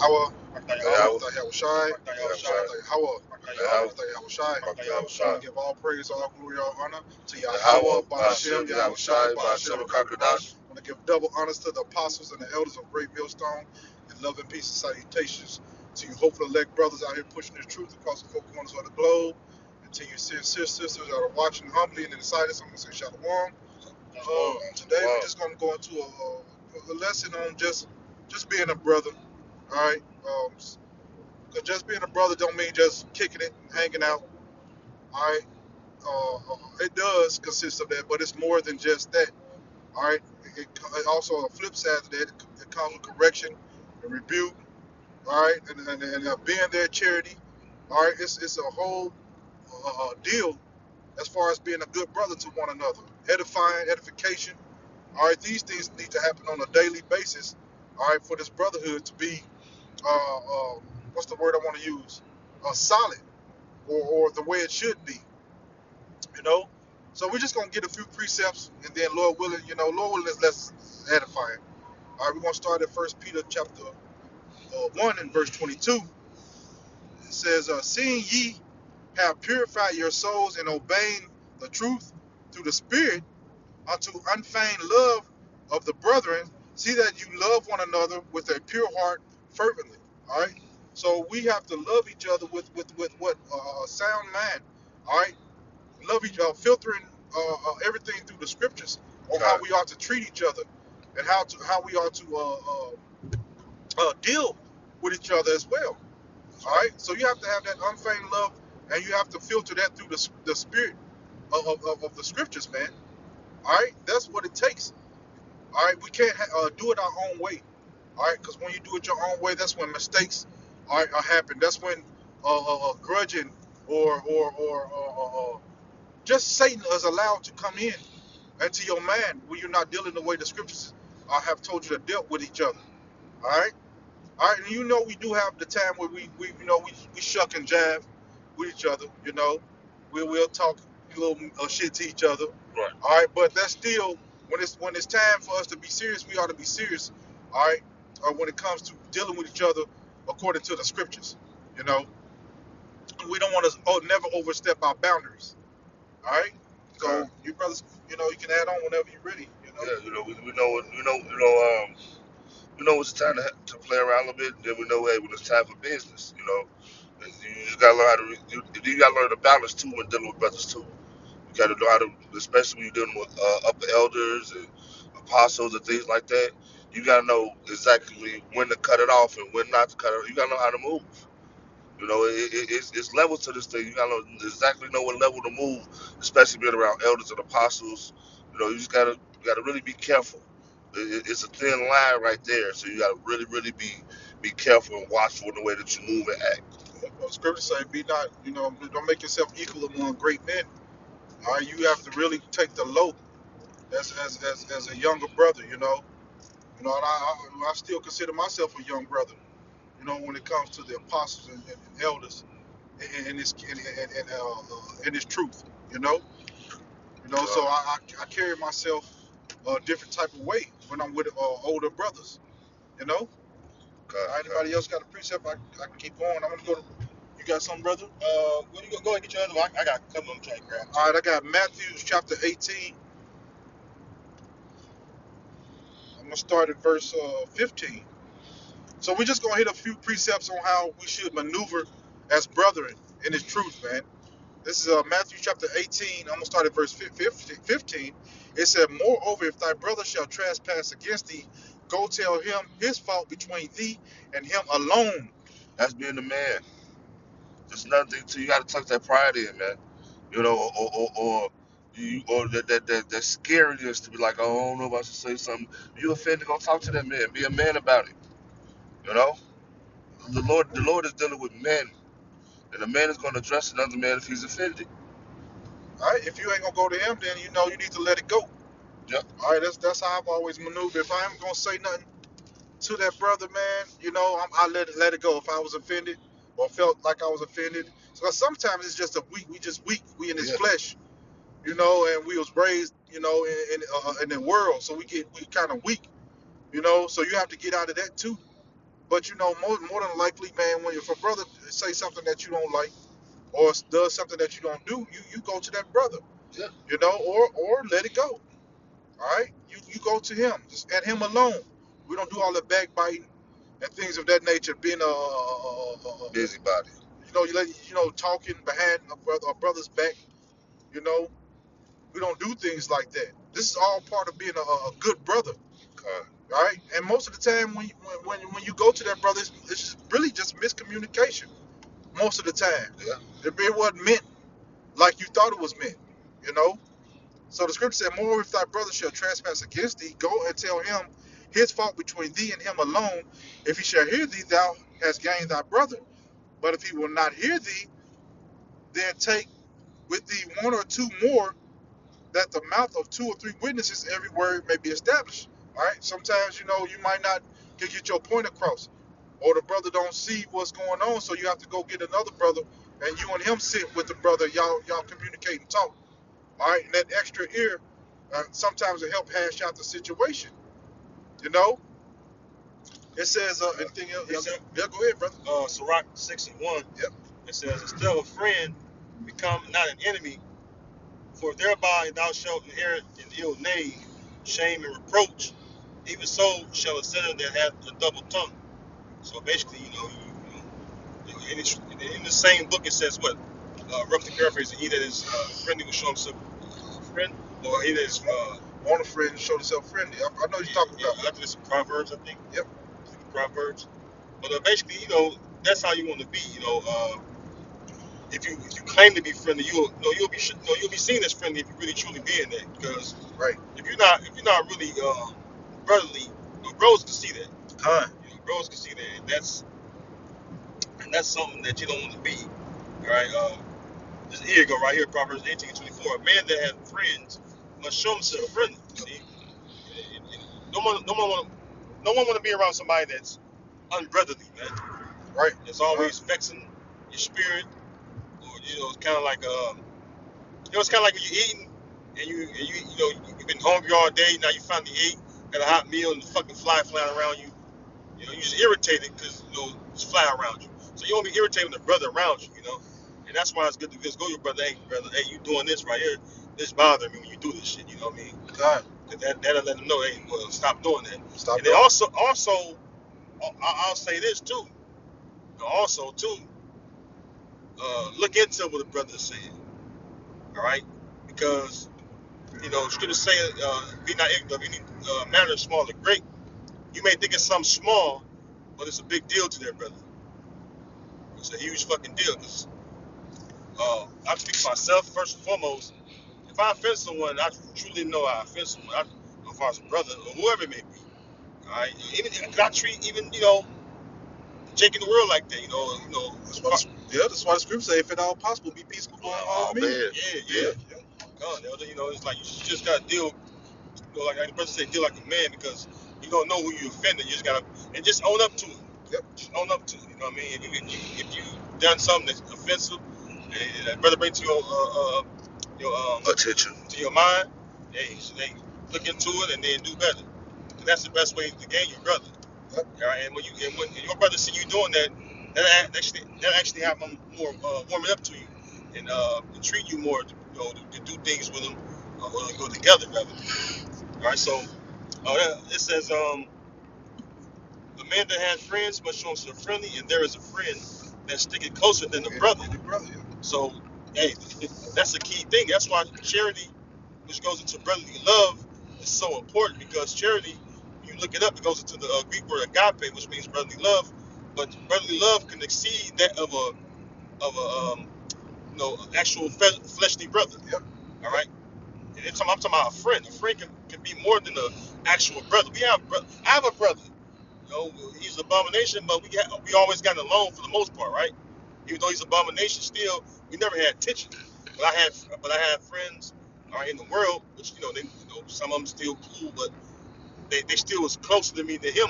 Yahweh, Yahweh, Yahweh Shai, Yahweh, Yahweh, Yahweh Shai. I want to give all praise, all glory, all honor to Yahweh, Yahweh, Ba'ashem, Ba'ashem, Yahweh Yahweh Shai, Shai, Ba'ashem, Ba'ashem, Rakakadash. Kakadash. I want to give double honors to the apostles and the elders of Great Millstone, and love and peace and salutations to you hopeful elect brothers out here pushing the truth across the four corners of the globe, and to you sincere sisters that are watching humbly and in the silence. I'm going to say Shalom. Today we're Wow. just going to go into a lesson on just being a brother. All right, cause just being a brother don't mean just kicking it, and hanging out. All right, it does consist of that, but it's more than just that. All right, it also a flip side to that. It comes with correction and rebuke. All right, and being there charity. All right, it's a whole deal as far as being a good brother to one another, edifying, edification. All right, these things need to happen on a daily basis. All right, for this brotherhood to be, what's the word I want to use? Solid, or the way it should be. You know. So we're just gonna get a few precepts, and then Lord willing, Lord willing, let's edify it. All right, we're gonna start at First Peter chapter 1 and verse 22. It says, "Seeing ye have purified your souls in obeying the truth through the Spirit unto unfeigned love of the brethren, see that you love one another with a pure heart fervently." All right. So we have to love each other with what sound mind. All right. Love each other, filtering everything through the scriptures on how God, we ought to treat each other and how we ought to deal with each other as well. that's All right. right. So you have to have that unfeigned love, and you have to filter that through the spirit of the scriptures, man. All right. That's what it takes. All right, we can't do it our own way. All right, because when you do it your own way, that's when mistakes are happen. That's when grudging or just Satan is allowed to come in into your mind when you're not dealing the way the scriptures have told you to deal with each other. All right, and we do have the time where we shuck and jive with each other. We'll talk a little shit to each other. Right. All right, but that's still when it's time for us to be serious, we ought to be serious. All right, when it comes to dealing with each other according to the scriptures, you know, we don't want to never overstep our boundaries. All right, God. so you brothers, you can add on whenever you're ready. Yeah, we know it's time to play around a little bit. Then we know, hey, when it's time for business, and you just gotta learn how to, you gotta learn to balance too when dealing with brothers too. You gotta know how to, especially when you're dealing with upper elders and apostles and things like that. You gotta know exactly when to cut it off and when not to cut it. You gotta know how to move. It's levels to this thing. You gotta exactly know what level to move, especially being around elders and apostles. You just gotta really be careful. It's a thin line right there, so you gotta really, really be careful and watchful in the way that you move and act. Scripture say, "Be not, don't make yourself equal among great men." All right, you have to really take the low as a younger brother. And I still consider myself a young brother. When it comes to the apostles and elders and this truth. You know, so Uh, I carry myself a different type of way when I'm with older brothers. You know. okay, Anybody else got a precept? I can keep going. I'm gonna go to. You got something, brother? When you go ahead and get your other one, I got a couple of them trying to grab. All right, I got Matthew chapter 18. I'm gonna start at verse 15. So we're just gonna hit a few precepts on how we should maneuver as brethren in this truth, man. This is Matthew chapter 18. I'm gonna start at verse 15. It said, "Moreover, if thy brother shall trespass against thee, go tell him his fault between thee and him alone." that's being the man. Just another thing too. You gotta tuck that pride in, man. Or that scariness to be like, oh, I don't know if I should say something. You offended, go talk to that man. Be a man about it. You know, the Lord is dealing with men, and a man is going to address another man if he's offended. All right, if you ain't gonna go to him, then you need to let it go. Yep. All right, that's how I've always maneuvered. If I am gonna say nothing to that brother, man, I let it go. If I was offended or felt like I was offended, so sometimes it's just we just weak. We in this Yeah. flesh, and we was raised, in the world, so we kind of weak, So you have to get out of that too. But you know, more than likely, man, when if a brother say something that you don't like or does something that you don't do, you go to that brother, Yeah. you know, or let it go. All right, you go to him, just at him alone. We don't do all the backbiting and things of that nature. Being Busybody. talking behind a brother's back. You know, we don't do things like that. This is all part of being a good brother. Con. All right, and most of the time when you go to that brother, it's just really just miscommunication. Most of the time, Yeah. it wasn't meant like you thought it was meant. You know. So the scripture said, "More if thy brother shall trespass against thee, go and tell him his fault between thee and him alone. If he shall hear thee, thou hast gained thy brother. But if he will not hear thee, then take with thee one or two more, that the mouth of two or three witnesses every word may be established." All right. Sometimes you might not can get your point across, or the brother don't see what's going on, so you have to go get another brother, and you and him sit with the brother. Y'all communicate and talk. All right. And that extra ear sometimes will help hash out the situation. You know, it says anything else? Yes, sir. Yeah, go ahead, brother. Sirach 6:1. Yep. It says, instead of a friend, become not an enemy, for thereby thou shalt inherit an ill name, shame, and reproach. Even so shall a sinner that hath a double tongue. So basically, in the same book it says what? Roughly paraphrasing, he that is friendly will show himself a friend, or he that is Want a friend, show yourself friendly. I know you're talking about. I think it's Proverbs, I think. Yep. Proverbs. But basically, that's how you want to be. If you claim to be friendly, you'll be seen as friendly if you really truly be in that. Because Right. if you're not really brotherly, bros can see that. Con. Bros can see that, and that's something that you don't want to be. All right. Here you go, right here, Proverbs 18:24. A man that has friends must show himself friendly. See, no one want to be around somebody that's unbrotherly, man. Right. It's always vexing your spirit, or it's kind of like it's kind of like when you're eating and you've been hungry all day. Now you finally ate, got a hot meal, and the fucking flying around you. You just irritated because it's fly around you. So you won't be irritated with the brother around you, And that's why it's good to just go to your brother. Hey, brother, hey, you doing this right here? This bothering me when you do this shit. You know what I mean? Con. That'll let them know. Hey, well, stop doing that. Stop. And then also, I'll say this too. Also too, look into what the brother is saying. All right, because scripture say, "Be not ignorant of any matter, small or great." You may think it's something small, but it's a big deal to their brother. It's a huge fucking deal. Because I speak for myself first and foremost. If I offend someone, I truly know I offend someone. As far as a brother or whoever it may be. All right, even I treat even Jake in the world like that. That's why the scripture say, "If at all possible, be peaceable to all men." Yeah. God, it's like you just gotta deal. Like the brother said, deal like a man because you don't know who you offended. You just gotta and just own up to it. Yep. Just own up to it. You know what I mean? If you done something that's offensive, and that brother bring to your Attention. to your mind, hey, look into it and then do better. And that's the best way to gain your brother. Yep. All right, and when your brother see you doing that, that actually have them more warming up to you and treat you more, to do things with them or go together, rather. All right, so it says, the man that has friends must show himself friendly, and there is a friend that's sticking closer than a brother. Yeah. So, hey, that's a key thing. That's why charity, which goes into brotherly love, is so important because charity, when you look it up, it goes into the Greek word agape, which means brotherly love. But brotherly love can exceed that of actual fleshly brother. Yep. All right. And I'm talking about a friend. A friend can be more than an actual brother. I have a brother. He's an abomination, but we always got along for the most part, right? Even though he's an abomination, still we never had tension. But I had friends, all right, in the world, which some of them still cool, but they still was closer to me than him.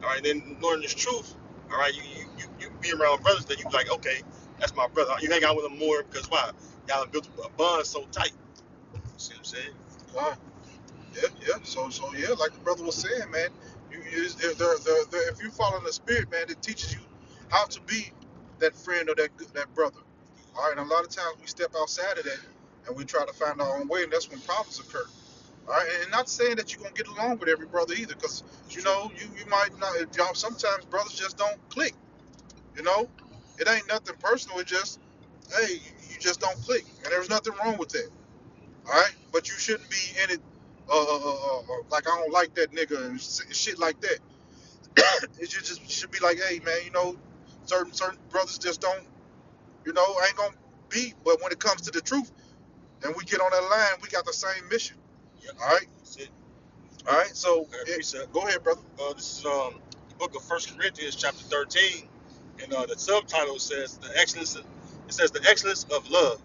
All right, then knowing this truth, all right, you be around brothers that you like, okay, that's my brother. You hang out with him more because why? Y'all have built a bond so tight. You see what I'm saying? Yeah. So yeah, like the brother was saying, man, If you follow the Spirit, man, it teaches you how to be that friend or that brother. All right, and a lot of times we step outside of that and we try to find our own way, and that's when problems occur. All right, and not saying that you're gonna get along with every brother either, because It's you true. know you might not. Y'all, sometimes brothers just don't click. You know, it ain't nothing personal. It just hey, you just don't click, and there's nothing wrong with that. All right, but you shouldn't be in it. Like I don't like that nigga and shit like that. It should be like, hey man, you know, certain brothers just don't, you know, ain't gonna be. But when it comes to the truth, and we get on that line, we got the same mission. Yep. All right, That's it. all right. So Precept. go ahead, brother. This is the book of First Corinthians, chapter 13, and the subtitle says the excellence. It says the excellence of love.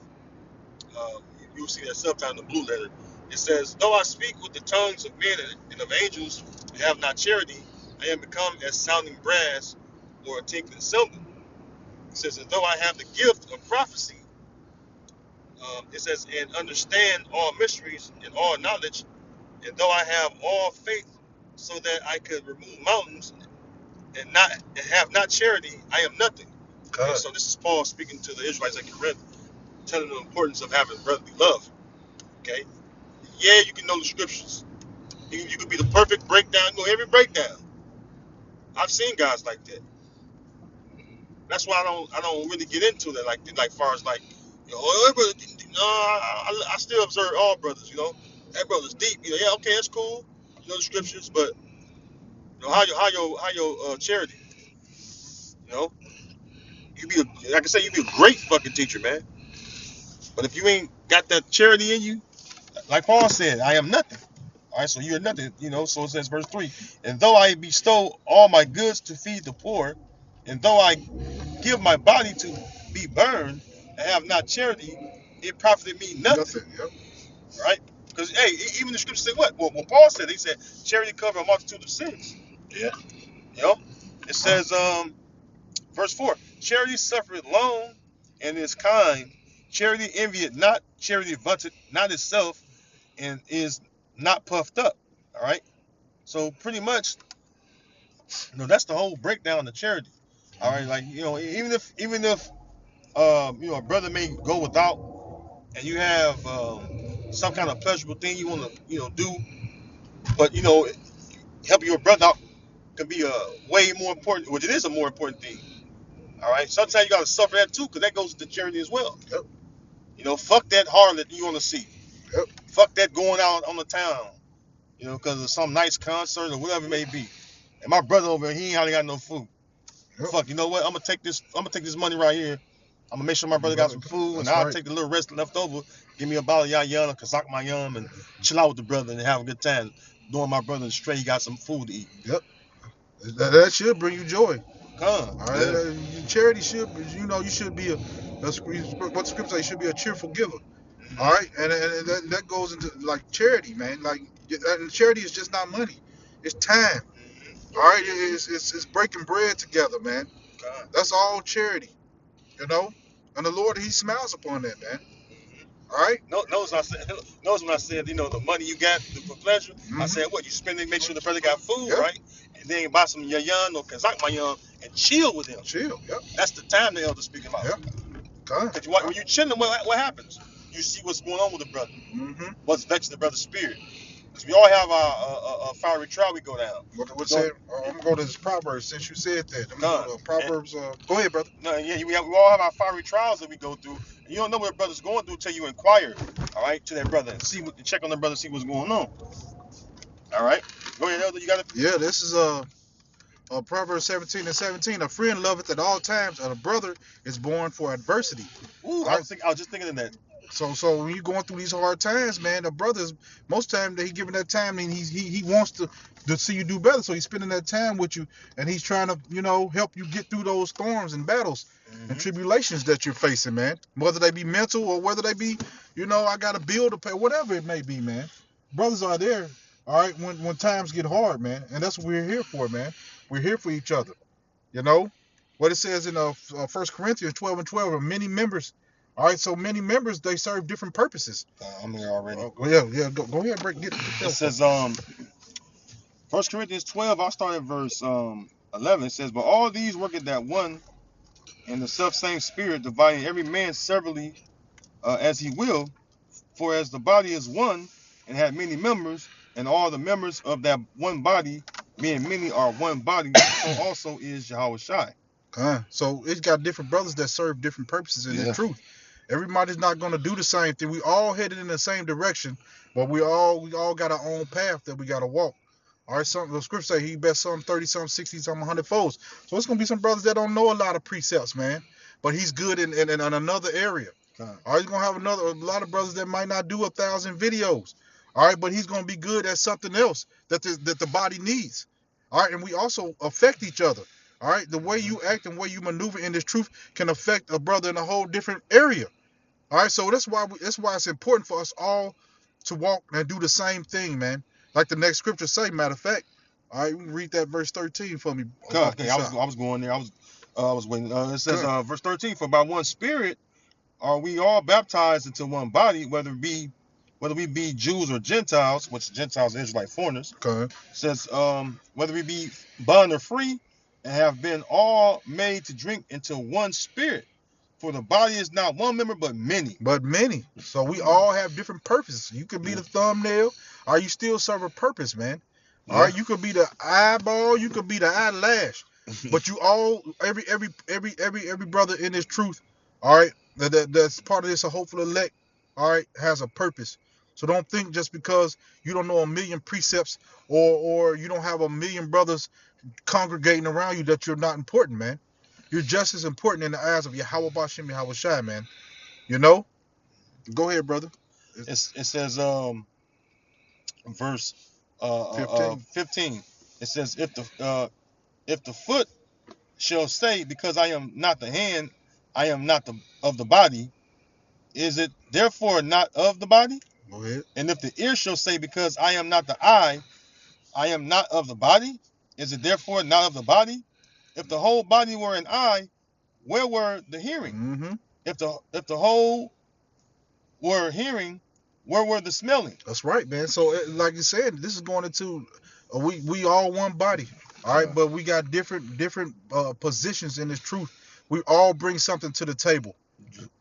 You'll see that subtitle in the blue letter. It says, "Though I speak with the tongues of men and of angels, and have not charity, I am become as sounding brass or a tinkling cymbal." It says, "And though I have the gift of prophecy," it says, "and understand all mysteries and all knowledge, and though I have all faith, so that I could remove mountains, and have not charity, I am nothing." Okay, God, so this is Paul speaking to the Israelites at Corinth, telling them the importance of having brotherly love. Okay, yeah, you can know the scriptures. You can be the perfect breakdown, you know every breakdown. I've seen guys like that. That's why I don't really get into that like far as like, you know, oh, brother, no, I still observe all brothers. You know, that brother's deep. You know, yeah, okay, that's cool. You know the scriptures, but you know how your charity. You know, you be like I say, you be a great fucking teacher, man. But if you ain't got that charity in you, like Paul said, I am nothing. All right, so you're nothing, you know. So it says, verse 3, "And though I bestow all my goods to feed the poor, and though I give my body to be burned, and have not charity, it profited me nothing." nothing. Yep. Right? Because, hey, even the scripture said what? Well, Paul said, he said, charity cover a multitude of sins. Yeah. You know? It says, verse 4, "Charity suffereth long and is kind. Charity envieth not. Charity vaunteth not itself, and is not puffed up." All right? So pretty much, you know, that's the whole breakdown of charity. All right, like, you know, even if you know, a brother may go without, and you have some kind of pleasurable thing you want to, you know, do, but you know, helping your brother out can be a way more important, which it is a more important thing. All right, sometimes you gotta suffer that too, because that goes to charity as well. Yep. You know, fuck that harlot you want to see. Yep. Fuck that going out on the town. You know, because of some nice concert or whatever it may be. And my brother over here, he ain't hardly got no food. Yep. Fuck, you know what? I'm gonna take this. I'm gonna take this money right here. I'm gonna make sure my brother got some food, and That's I'll right. take the little rest left over. Give me a bottle of Yayan or Kazak Mayam and chill out with the brother and have a good time. Knowing my brother straight, he got some food to eat. Yep. That should bring you joy. Come, All right. yeah. Charity should, you know, you should be what the scripture says, you should be a cheerful giver. All right, and that goes into like charity, man. Like, and charity is just not money; it's time. All right, it's breaking bread together, man. Come. That's all charity, you know. And the Lord, He smiles upon that, man. All right. No, knows I said. Knows when I said, you know, the money you got for pleasure. I Mm-hmm. said, what you spending? Make sure the brother got food, Yep. right? And then buy some Yayan or Kazak Mayam and chill with him. Chill. Yep. That's the time the elder's speaking about. Yep. Come. Because when you chilling, what happens? You see what's going on with the brother. Mm-hmm. What's vexing the brother's spirit. Because we all have our fiery trial we go down. What said? I'm gonna go to this Proverbs since you said that. I'm gonna go to Proverbs. Go ahead, brother. No, yeah, we all have our fiery trials that we go through. And you don't know what a brother's going through until you inquire, all right, to that brother and check on the brother, see what's going on. All right, go ahead, elder. You got it. Yeah, this is Proverbs 17:17. A friend loveth at all times, and a brother is born for adversity. Ooh, All I right. was just thinking of that. So when you're going through these hard times, man, the brothers most time that he giving that time, and he wants to see you do better. So he's spending that time with you, and he's trying to, you know, help you get through those storms and battles and tribulations that you're facing, man. Whether they be mental or whether they be, you know, I got a bill to pay, whatever it may be, man. Brothers are there, all right, when times get hard, man, and that's what we're here for, man. We're here for each other, you know. What it says in 1 Corinthians 12:12, are many members. All right, so many members, they serve different purposes. I'm here already. Yeah, go ahead, break. Get It says 1 Corinthians 12, I'll start at verse 11. It says, but all these work at that one and the self same spirit, dividing every man severally as he will. For as the body is one and have many members, and all the members of that one body, being many, are one body, so also is Yahweh Shai. So it's got different brothers that serve different purposes in the Yeah. truth. Everybody's not going to do the same thing. We all headed in the same direction, but we all got our own path that we got to walk. All right, some the scripture say he best some 30, some 60, some 100 folds. So it's gonna be some brothers that don't know a lot of precepts, man. But he's good in another area. Con. All right, he's gonna have a lot of brothers that might not do 1,000 videos. All right, but he's gonna be good at something else that the body needs. All right, and we also affect each other. All right, the way you act and way you maneuver in this truth can affect a brother in a whole different area. All right, so that's why it's important for us all to walk and do the same thing, man. Like the next scripture say. Matter of fact, all right, read that verse 13 for me. Con. Okay, I was going there. I was waiting. It says verse 13, for by one spirit are we all baptized into one body, whether we be Jews or Gentiles, which Gentiles are Israelite foreigners. Okay. It says whether we be bond or free, and have been all made to drink into one spirit. For the body is not one member, but many. But many. So we all have different purposes. You could be the thumbnail, or you still serve a purpose, man. All right, you could be the eyeball, you could be the eyelash, but you all, every brother in this truth, all right, that's part of this, a hopeful elect, all right, has a purpose. So don't think just because you don't know a million precepts or you don't have a million brothers congregating around you that you're not important, man. You're just as important in the eyes of Yahweh Bashem Yahweh Shai, man. You know? Go ahead, brother. It says verse 15. It says if the foot shall say, because I am not the hand, I am not of the body, is it therefore not of the body? Go ahead. And if the ear shall say, because I am not the eye, I am not of the body, is it therefore not of the body? If the whole body were an eye, where were the hearing? Mm-hmm. If the whole were hearing, where were the smelling? That's right, man. So, like you said, this is going into we all one body, all right. But we got different positions in this truth. We all bring something to the table.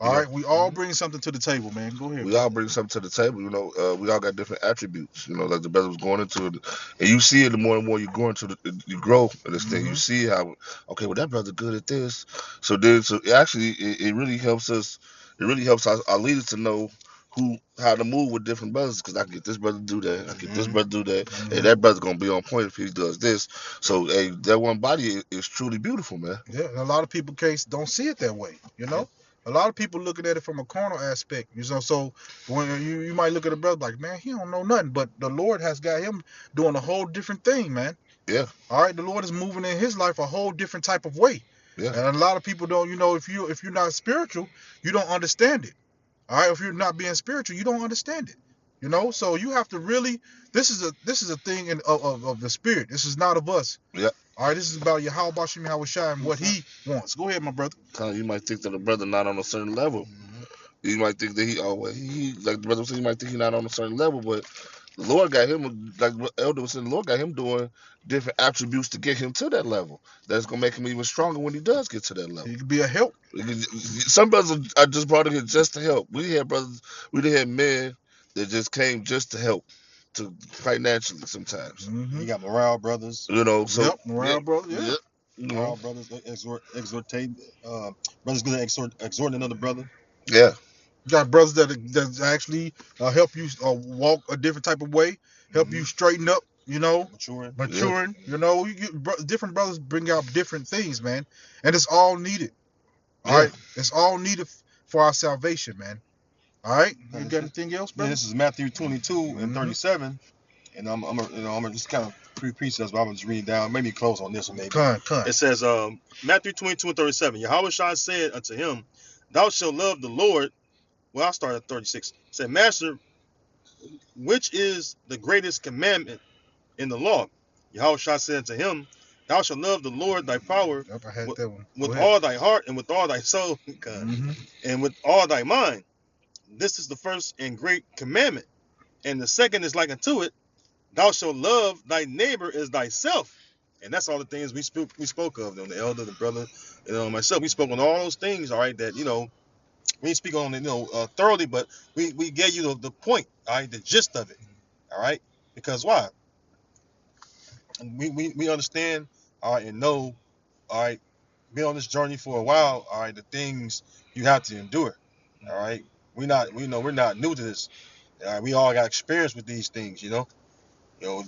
All right, we all bring something to the table, man. Go ahead. We all bring something to the table, you know. We all got different attributes, you know, like the brother was going into it, and you see it the more and more you go into you grow in this thing. You see how, okay, well that brother good at this, so it really helps us. It really helps our leaders to know how to move with different brothers, because I can get this brother to do that, I can get this brother to do that, and that brother's gonna be on point if he does this. So hey, that one body is truly beautiful, man. Yeah, and a lot of people don't see it that way, you know. A lot of people looking at it from a carnal aspect, you know. So when you might look at a brother like, man, he don't know nothing, but the Lord has got him doing a whole different thing, man. Yeah. All right, the Lord is moving in his life a whole different type of way. Yeah. And a lot of people don't, you know, if you're not spiritual, you don't understand it. All right, if you're not being spiritual, you don't understand it. You know, so you have to really. This is a thing of the spirit. This is not of us. Yeah. All right, this is about Yahweh Bashem Yahweh Shai and what he wants. Go ahead, my brother. You might think that a brother not on a certain level. You might think that he like the brother said, you might think he's not on a certain level, but the Lord got him, like Elder was saying, the Lord got him doing different attributes to get him to that level. That's gonna make him even stronger when he does get to that level. He could be a help. Some brothers are just brought in here just to help. We had men that just came just to help, to financially sometimes. You got morale brothers. You know, so morale brothers. Yeah. Morale brothers exhortate brothers good at exhorting another brother. Yeah. You got brothers that actually help you walk a different type of way, help you straighten up, you know, maturing. You know, different brothers bring out different things, man, and it's all needed. All right, it's all needed for our salvation, man. All right, you got anything else, brother? Yeah, this is Matthew 22 and 37, and I'm gonna just kind of precepts, but I'm gonna just read down, maybe close on this one, maybe. It says, Matthew 22 and 37. Yahweh Shai said unto him, "Thou shalt love the Lord." Well, I'll start at 36. It said, "Master, which is the greatest commandment in the law?" Yahweh Shai said unto him, "Thou shalt love the Lord thy power with all thy heart and with all thy soul, and with all thy mind. This is the first and great commandment. And the second is like unto it, thou shalt love thy neighbor as thyself. And that's all the things we spoke of. The elder, the brother, myself. We spoke on all those things. All right, that we didn't speak on it, thoroughly, but we gave you the point. All right, the gist of it. All right, because why? We understand. All right, and know. All right, been on this journey for a while. All right, the things you have to endure. All right, we're not new to this. All right, we all got experience with these things.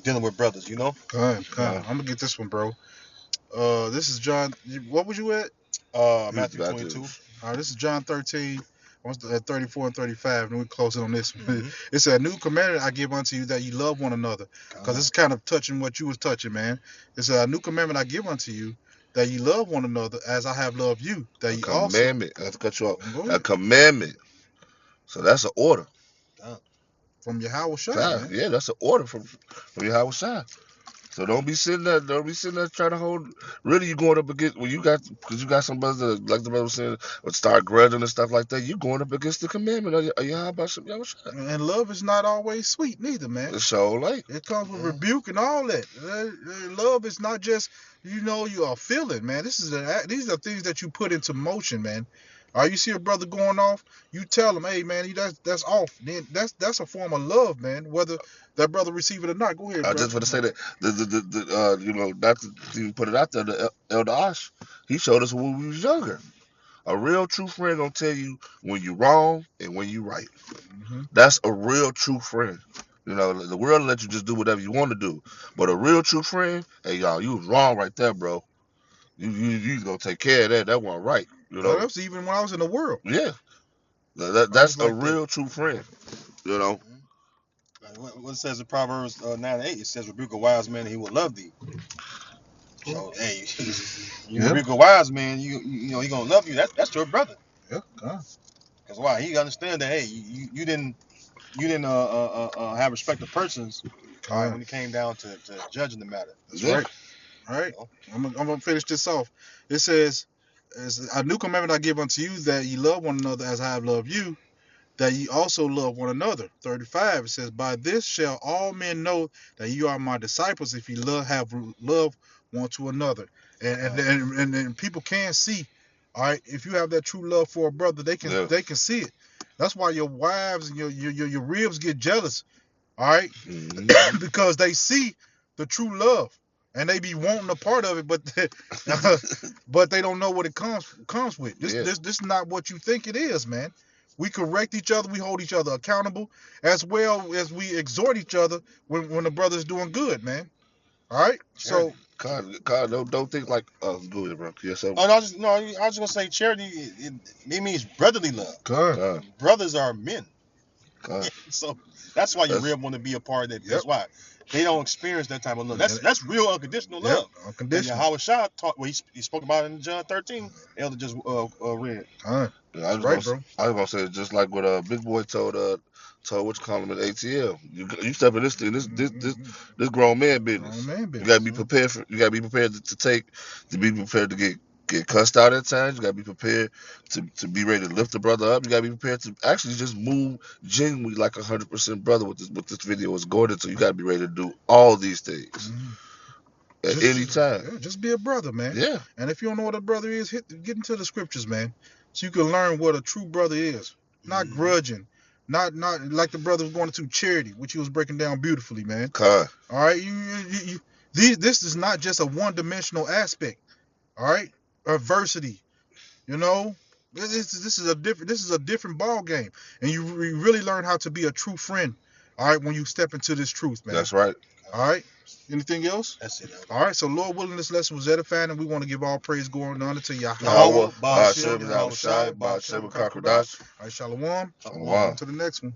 Dealing with brothers. I'm gonna get this one, bro. This is John. What was you at? Matthew 22. This is John 13. At 34 and 35, and we close it on this one. Mm-hmm. It said, "A new commandment I give unto you, that you love one another." Because this is kind of touching what you was touching, man. It said, "A new commandment I give unto you, that you love one another as I have loved you." That you also. Commandment. I have to cut you off. A commandment. So that's an order. From Yahweh Shai, man. Yeah, that's an order from Yahweh Shai. So don't be sitting there trying to hold. Really, you going up against because you got some brothers that, like the brother was saying, would start grudging and stuff like that. You going up against the commandment of Yahweh Shai. And love is not always sweet neither, man. It's so like it comes with rebuke and all that. Love is not just you are feeling, man. These are things that you put into motion, man. You see a brother going off, you tell him, hey man, that's off. Then that's a form of love, man. Whether that brother receive it or not. Go ahead. I just want to say that not to even put it out there, the Elder Ash, he showed us when we was younger. A real true friend gonna tell you when you wrong and when you right. Mm-hmm. That's a real true friend. The world will let you just do whatever you want to do, but a real true friend, hey y'all, you was wrong right there, bro. You gonna take care of that. That wasn't right. That's even when I was in the world. Yeah, that's a real true friend. What it says in Proverbs 9:8, it says, "Rebuke a wise man, and he will love thee." So, hey, you rebuke a wise man, he gonna love you. That's your brother. Yeah. Because why? He understand that. Hey, you didn't have respect of persons when it came down to judging the matter. That's right. All right. I'm gonna finish this off. It says, "A new commandment I give unto you, that ye love one another as I have loved you, that ye also love one another." 35, it says, "By this shall all men know that you are my disciples, if you have love one to another." And people can see, all right, if you have that true love for a brother, they can see it. That's why your wives and your ribs get jealous, all right, because they see the true love. And they be wanting a part of it, but they don't know what it comes with. This is not what you think it is, man. We correct each other, we hold each other accountable, as well as we exhort each other when the brother's doing good, man. All right. So, God, don't think like go ahead, bro. Yes, I was just gonna say charity. It means brotherly love. God. Brothers are men. God. So that's why you really want to be a part of that. That's why they don't experience that type of love. That's real unconditional love. Unconditional. Howard Shaw taught. Well, he spoke about it in John 13. Elder just read. Bro. I was gonna say just like what Big Boy told what you call him at ATL. You step in this thing, this grown man business. You gotta be prepared to be prepared to get cussed out at times. You gotta be prepared to be ready to lift the brother up. You gotta be prepared to actually just move genuinely like 100% brother with this video is going into. You gotta be ready to do all these things. At any time. Yeah, just be a brother, man. Yeah. And if you don't know what a brother is, get into the scriptures, man. So you can learn what a true brother is. Not grudging. Not like the brother was going to charity, which he was breaking down beautifully, man. All right. This is not just a one-dimensional aspect. All right. Adversity. This is a different ball game. And you really learn how to be a true friend. All right, when you step into this truth, man. That's right. All right. Anything else? That's it. All right. So, Lord willing, this lesson was edifying, and we want to give all praise going on to Yahweh. All right, Shalom. shalom. To the next one.